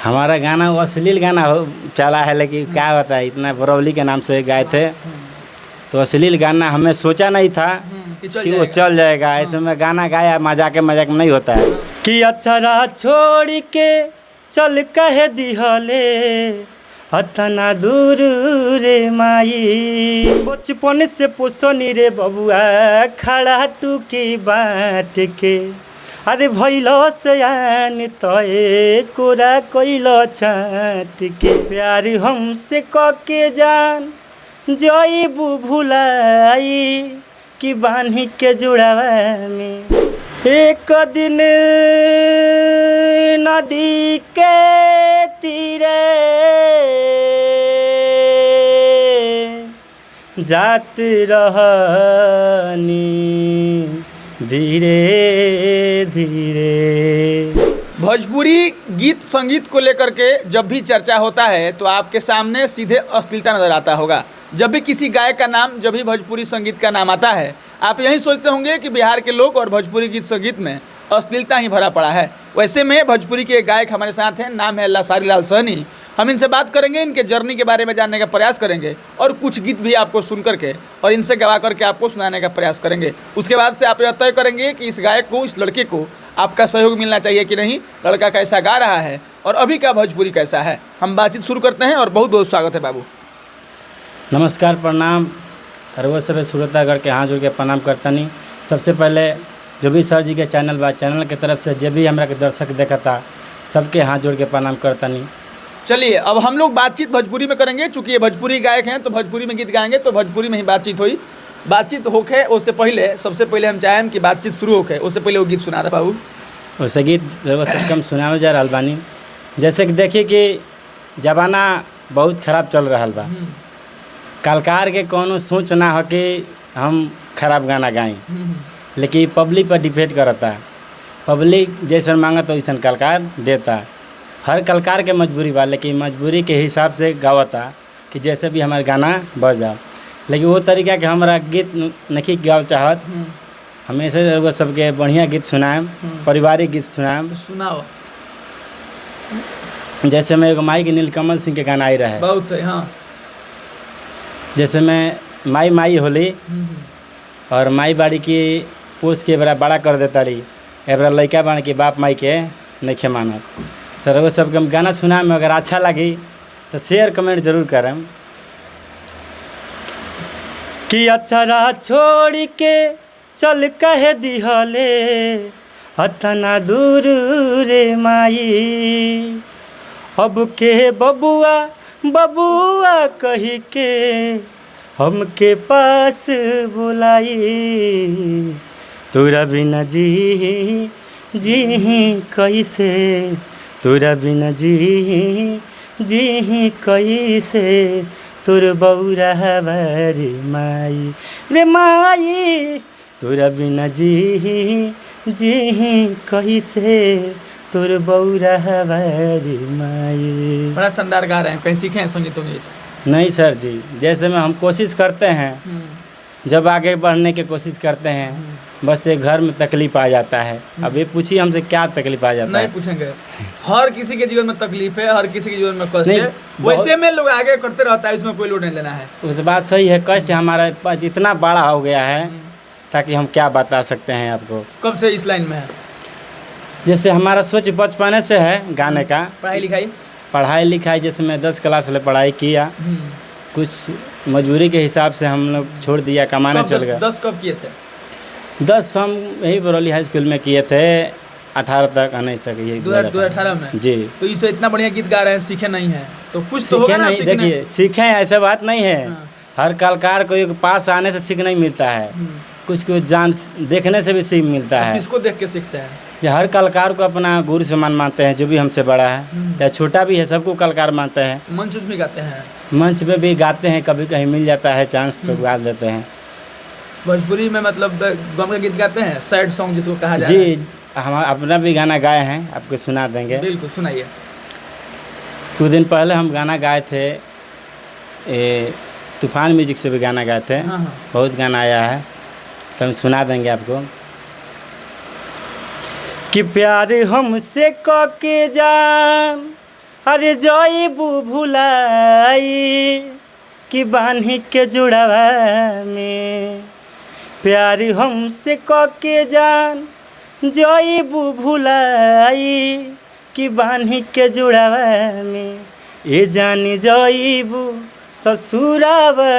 हमारा गाना वो अश्लील गाना हो चला है, लेकिन क्या होता है, इतना बरौली के नाम से गाए थे तो अश्लील गाना हमें सोचा नहीं था कि वो चल जाएगा। ऐसे में गाना गाया, मजाक में नहीं होता है कि अक्षरा छोड़ के चल कह दिहले अतना दूर रे माई, बचपन से पोसनी रे बबुआ खड़ा टूकी बाट के, अरे भैलो सयान तोए कोरा कोइलो छाट के, प्यार हमसे के जान जईबू भुलाई कि बान्ही के जुड़ावा में, एक दिन नदी के तीरे जात रहनी धीरे धीरे। भोजपुरी गीत संगीत को लेकर के जब भी चर्चा होता है तो आपके सामने सीधे अश्लीलता नज़र आता होगा। जब भी किसी गायक का नाम, जब भी भोजपुरी संगीत का नाम आता है, आप यही सोचते होंगे कि बिहार के लोग और भोजपुरी गीत संगीत में अश्लीलता ही भरा पड़ा है। वैसे में भोजपुरी के एक गायक हमारे साथ हैं, नाम है लसारी लाल सहनी। हम इनसे बात करेंगे, इनके जर्नी के बारे में जानने का प्रयास करेंगे और कुछ गीत भी आपको सुन करके और इनसे गवा करके आपको सुनाने का प्रयास करेंगे। उसके बाद से आप यह तय करेंगे कि इस गायक को, इस लड़के को आपका सहयोग मिलना चाहिए कि नहीं, लड़का कैसा गा रहा है और अभी का भोजपुरी कैसा है। हम बातचीत शुरू करते हैं और बहुत बहुत स्वागत है बाबू। नमस्कार, प्रणाम। और वो सब श्रोतागढ़ के हाथ जोड़ के प्रणाम करता नहीं। सबसे पहले जो भी सर जी के चैनल बा, चैनल के तरफ से जो भी हमारा के दर्शक देखा था, सबके हाथ जोड़ के प्रणाम करता नहीं। चलिए अब हम लोग बातचीत भोजपुरी में करेंगे, चूँकि ये भोजपुरी गायक हैं तो भोजपुरी में गीत गाएंगे, तो भोजपुरी में ही बातचीत हुई। बातचीत होके उससे पहले, सबसे पहले हम चाहें कि बातचीत शुरू होके उससे पहले वो गीत सुना था बाबू। वैसे गीत कम सुनाओ जा रहा बानी। जैसे कि देखिए कि ज़माना बहुत ख़राब चल रहा बा, कलाकार के कोनो सोच ना हो कि हम खराब गाना गाएं, लेकिन पब्लिक पर डिपेंड करता है। पब्लिक जैसा मांगा तो वैसा कलाकार देता। हर कलाकार के मजबूरी बा, लेकिन मजबूरी के हिसाब से गावता कि जैसे भी हमारा गाना बज जाओ। लेकिन वो तरीका के हमारा गीत नहीं गाओ चाहत, हमेशा लोग सबके बढ़िया गीत सुनाएं, पारिवारिक गीत सुनाएं। सुनाओ। जैसे मैं एगो माई के नीलकमल सिंह के गाना आई रहा है, बहुत सही। हाँ, जैसे मैं माई माई होली और माई बाड़ी की पोस के बड़ा कर देता रही, एबरा लड़का बन के बाप माई के नहीं मानत। तो वो सब गाना सुना में अगर अच्छा लगी तो शेयर कमेंट जरूर करें। कि अक्षरा छोड़ के चल कह दिहले अतना दूर रे माई, अब के बबुआ बबुआ कही के हमके पास बुलाई, तोरा बिना जी कैसे, तोरा बिना जी कैसे, तोर बौरा रे माई रे माई, तोरा बिना जी कैसे, तोर बौरा रे माई। बड़ा शानदार गा रहे हैं, कहीं सीखे हैं संगीत उंगीत? नहीं सर जी, जैसे में हम कोशिश करते हैं, जब आगे बढ़ने की कोशिश करते हैं, बस एक घर में तकलीफ आ जाता है। अब ये पूछिए हमसे क्या तकलीफ आ जाता है? नहीं पूछेंगे। हर किसी के जीवन में तकलीफ है, हर किसी के जीवन में कष्ट है, वैसे में लोग आगे करते रहता है, इसमें कोई लोड नहीं लेना है। उस बात सही है, कष्ट हमारा पास इतना बड़ा हो गया है ताकि हम क्या बता सकते हैं आपको। कब से इस लाइन में है? जैसे हमारा सोच बचपन से है गाने का। पढ़ाई लिखाई जैसे मैं 10 क्लास से पढ़ाई किया, कुछ मजबूरी के हिसाब से हम लोग छोड़ दिया, कमाने चल गए। 10 कब किए थे? 10 हम यही बरौली हाई स्कूल में किए थे, 18 तक नहीं सके। 2018 में जी। तो इसे इतना बढ़िया गीत गा रहे हैं, सीखे नहीं है तो कुछ सीखे तो नहीं। देखिए सीखे ऐसा बात नहीं है। हाँ। हर कलाकार को एक पास आने से सीख नहीं मिलता है, कुछ जान देखने से भी सीख मिलता है। किसको देख के सीखते हैं? हर कलाकार को अपना गुरु समान मानते हैं, जो भी हमसे बड़ा है या छोटा भी है, सबको कलाकार मानते हैं। मंच में गाते हैं, मंच में भी गाते हैं, कभी कहीं मिल जाता है चांस तो गा देते हैं। भोजपुरी में मतलब गम का गीत गाते हैं, सैड सॉन्ग जिसको कहा जाता है। जी, हम अपना भी गाना गाए हैं, आपको सुना देंगे। बिल्कुल सुनाइए। कुछ दिन पहले हम गाना गाए थे, तूफान म्यूजिक से भी गाना गाए थे। हाँ। बहुत गाना आया है, सब सुना देंगे आपको। कि प्यार हमसे के जान अरे जईबू भुलाई कि बान्ही के जुड़ावा में प्यार हमसे के जान जईबू भुलाई कि बान्ही के जुड़ावा में ए जानी जईबू ससुरावा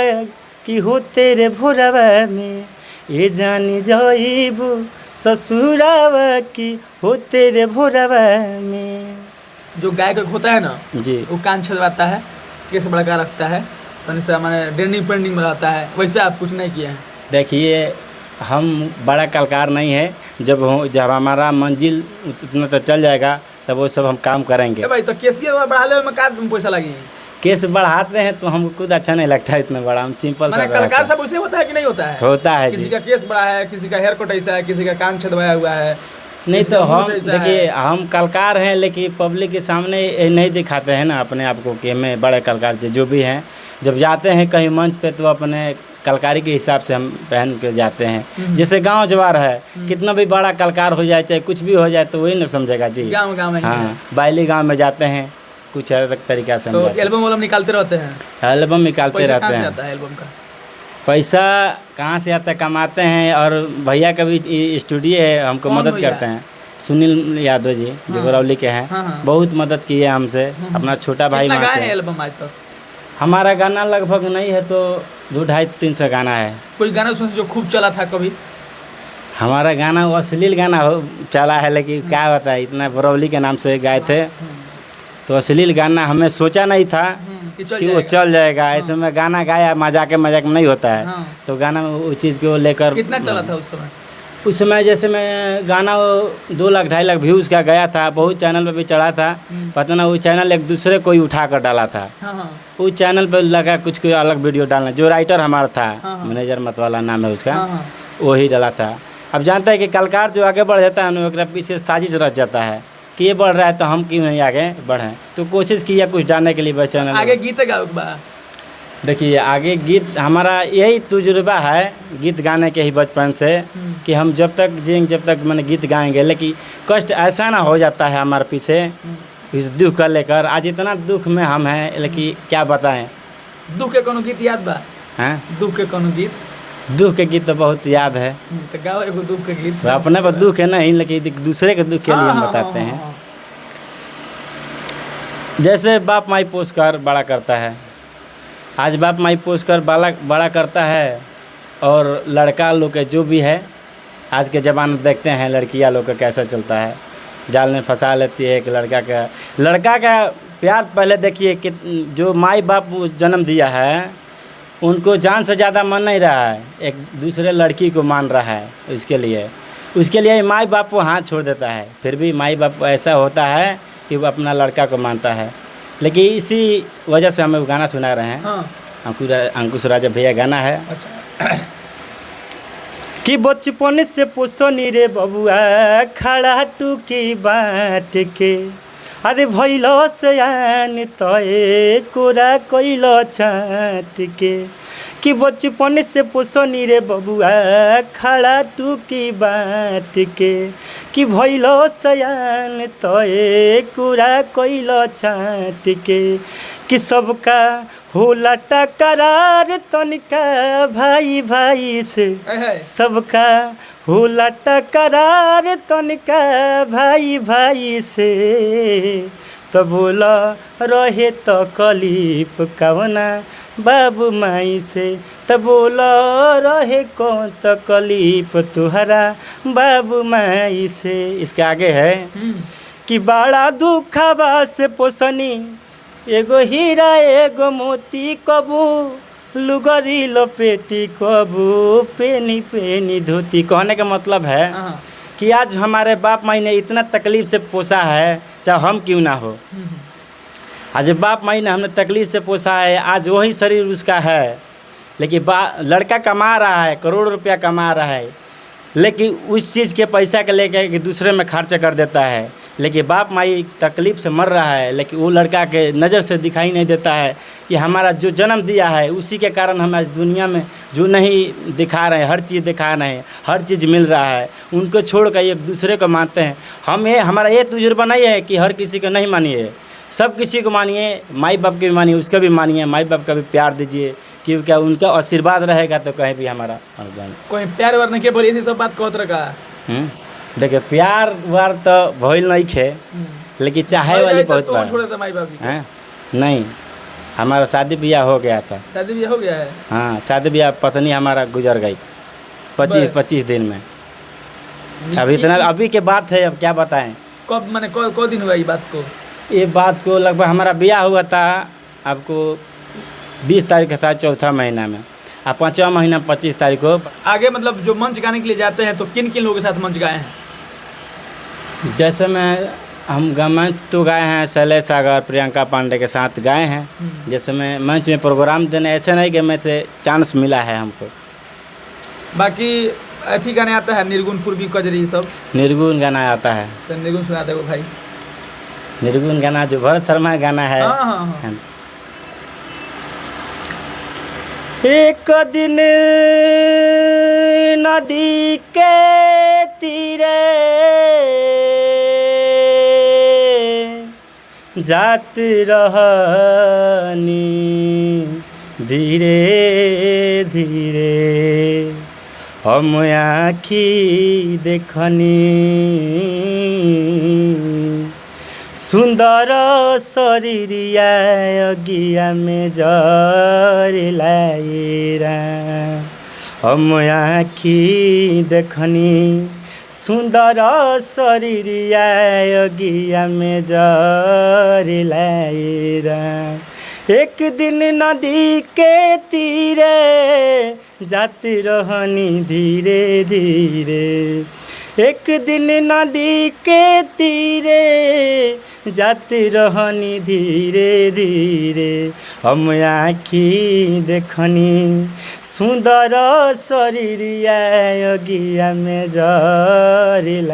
कि हो तेरे भोरावा में ए जानी जईबू ससुरावा कि हो तेरे भोरावा में। जो गाय का होता है ना जी, वो कान छदवाता है, केस बड़का रखता है, तनि सा माने डेंडिंग पेंडिंग में रहता है, वैसे आप कुछ नहीं किए हैं। देखिए हम बड़ा कलाकार नहीं है, जब हमारा मंजिल उतना तो चल जाएगा तब वो सब हम काम करेंगे। भाई तो केसिया बढ़ा ले में का पैसा लगी? केस बढ़ाते हैं तो हमको खुद अच्छा नहीं लगता है इतना बड़ा, हम सिंपल सा कलाकार सब उसे होता है कि नहीं होता है? होता है किसी जी। का केस बड़ा है, किसी का हेयर कट ऐसा है, किसी का कान छदवाया हुआ है। नहीं किसी तो का मुंह हम ऐसा देखिए है। हम कलाकार हैं लेकिन पब्लिक के सामने ये नहीं दिखाते हैं ना अपने आप को कि हमें बड़े कलाकार थे। जो भी हैं जब जाते हैं कहीं मंच पे तो अपने कलाकारी के हिसाब से हम पहन के जाते हैं। जैसे गांव जवार है, कितना भी बड़ा कलाकार हो जाए चाहे कुछ भी हो जाए तो वही ना समझेगा जी। गाँव में हाँ, बाइली गांव में जाते हैं कुछ अलग तरीका से हम तो जाते हैं। एल्बम निकालते रहते हैं, एल्बम निकालते पैसा रहते कहाँ से हैं। आता है एल्बम का? पैसा कहाँ से आता है, कमाते हैं। और भैया का भी स्टूडियो है, हमको कौन मदद भैया? करते हैं। सुनील यादव जी जो हाँ। बरौली के हैं, हाँ। बहुत मदद की है हमसे। अपना छोटा भाई कितना मानते गाए हैं हैं। एल्बम आज तक? हमारा गाना लगभग नहीं है तो 200-300 गाना है। कोई गाना उसमें से जो खूब चला था कभी? हमारा गाना वो अश्लील गाना चला है, लेकिन क्या बताए इतना बरौली के नाम से गाए थे तो अश्लील गाना हमें सोचा नहीं था कि वो चल जाएगा। ऐसे में गाना गाया, मजाक में नहीं होता है। हाँ। तो गाना उस चीज़ को लेकर कितना चला था उस समय? उस समय जैसे मैं गाना 2 लाख 2.5 लाख व्यूज़ का गया था, बहुत चैनल पे भी चढ़ा था। पता ना वो चैनल एक दूसरे को ही उठा कर डाला था। हाँ। उस चैनल पे लगा कुछ कोई अलग वीडियो डालना। जो राइटर हमारा था, हाँ। मैनेजर मतवाला नाम है उसका, हाँ। वही डाला था। अब जानता है कि कलाकार जो आगे बढ़ जाता है ना, उसके पीछे साजिश रच जाता है कि ये बढ़ रहा है तो हम क्यों नहीं आगे बढ़ें। तो कोशिश किया कुछ डालने के लिए बस चैनल आगे गीत गाओ बा? देखिए आगे गीत हमारा यही तजुर्बा है गीत गाने के ही बचपन से कि हम जब तक जिएंगे जब तक मैंने गीत गाएंगे। लेकिन कष्ट ऐसा ना हो जाता है हमारे पीछे इस दुख का लेकर। आज इतना दुख में हम हैं, लेकिन क्या बताएं। दुख के कोनो गीत याद बा? हैं दुख के कोनो गीत? दुख के गीत तो बहुत याद है। तो गाओ एगो दुख के गीत। अपने पर दुख है नहीं, लेकिन दूसरे के दुख के लिए हम बताते हैं। जैसे बाप माई पोस कर बड़ा करता है, आज बाप माई पोस कर बड़ा करता है। और लड़का लोग के जो भी है आज के ज़माने देखते हैं लड़कियां लोग का कैसा चलता है, जाल में फंसा लेती है। एक लड़का का प्यार पहले देखिए कि जो माई बाप जन्म दिया है उनको जान से ज़्यादा मान नहीं रहा है, एक दूसरे लड़की को मान रहा है। उसके लिए माई बाप को हाथ छोड़ देता है। फिर भी माई बाप ऐसा होता है कि वो अपना लड़का को मानता है। लेकिन इसी वजह से हमें वो गाना सुना रहे हैं। हाँ। अंकुश राजा भैया गाना है। अच्छा। कि बचपन से पोसनी रे बबुआ खड़ा टूकी बाट के, अरे भैलो सयान तोए कोरा कोइलो छाट के। कि बचपन से पोसनी रे बबुआ खड़ा टूकी बाट के, कि भैलो सयान तोए कोरा कोइलो छाट के। कि सबका होला टकरार तनिका भाई भाई से, सबका होला टकरार तनिका भाई भाई से। तो बोला रहे तो कलीफ कवना बाबू माई से, तो बोला रहे कौन तो कलीफ तुहरा बाबू माई से। इसके आगे है कि बड़ा दुखबा से पोसनी एगो हीरा एगो मोती कबू लुगरी लपेटी कबू पेनी पेनी धोती। कहने का मतलब है कि आज हमारे बाप माई ने इतना तकलीफ़ से पोसा है, चाहे हम क्यों ना हो। आज बाप माई ने हमने तकलीफ़ से पोसा है, आज वही शरीर उसका है। लेकिन लड़का कमा रहा है, करोड़ रुपया कमा रहा है, लेकिन उस चीज़ के पैसा के लेके कि दूसरे में खर्च कर देता है। लेकिन बाप माई तकलीफ़ से मर रहा है, लेकिन वो लड़का के नज़र से दिखाई नहीं देता है कि हमारा जो जन्म दिया है उसी के कारण हम आज दुनिया में जो नहीं दिखा रहे हैं, हर चीज़ दिखा रहे हैं, हर चीज़ मिल रहा है। उनको छोड़ कर एक दूसरे को मानते हैं। हमारा ये तजुर्बा नहीं है कि हर किसी को नहीं मानिए, सब किसी को मानिए, माई बाप के भी मानिए, उसका भी मानिए, माई बाप का भी प्यार दीजिए, क्योंकि क्या उनका आशीर्वाद रहेगा तो कहीं भी हमारा अनुदान। कोई प्यार वार नहीं के बोली ऐसी सब बात कहत रखा। देखिए प्यार वार तो भइल नहीं खे, लेकिन चाहे वाली बहुत तो बार छोड़े थे माई बाप की। हैं? नहीं, हमारा शादी ब्याह हो गया था। शादी भी हो गया है। हाँ, शादी ब्याह, पत्नी हमारा गुजर गई 25 दिन में। अब इतना अभी के बात है, अब क्या बताएं। कब मैंने कौ दिन हुआ ये बात को? ये बात को लगभग हमारा ब्याह हुआ था आपको 20 तारीख था, चौथा महीना में, और 5वां महीना 25 तारीख को। आगे मतलब जो मंच गाने के लिए जाते हैं तो किन किन लोगों के साथ मंच गाए हैं? जैसे हम मंच तो गाए हैं शैलेश सागर, प्रियंका पांडे के साथ गाए हैं। जैसे मैं मंच में प्रोग्राम देने, ऐसे नहीं कि मैं से चांस मिला है हमको। बाकी अथी गाने आता है निर्गुण, पूर्वी, कजरी सब? निर्गुण गाना आता है। तो निर्गुण सुना दे भाई। निर्गुण गाना जो भरत शर्मा गाना है। हाँ हाँ हाँ। एक दिन नदी के तीरे जात रहनी धीरे धीरे, हम आँखी देखनी सुंदर शरीरिया अगिया में जरलाइरा, हम आँखी देखनी सुंदर शरीरिया अगिया में जरलाइरा। एक दिन नदी के तीरे जाती रहनी धीरे धीरे, एक दिन नदी के तीरे जाती रहनी धीरे धीरे, हम आँखी देखनी सुंदर शरीरिया अगिया में जरलाइरा।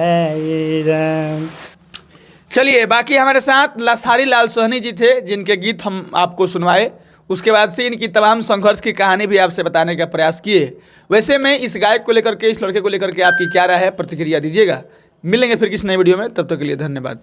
चलिए, बाकी हमारे साथ लसारी लाल सोहनी जी थे जिनके गीत हम आपको सुनवाए। उसके बाद से इनकी तमाम संघर्ष की कहानी भी आपसे बताने का प्रयास किए। वैसे में इस गायक को लेकर के, इस लड़के को लेकर के आपकी क्या राय है, प्रतिक्रिया दीजिएगा। मिलेंगे फिर किसी नई वीडियो में, तब तक के लिए धन्यवाद।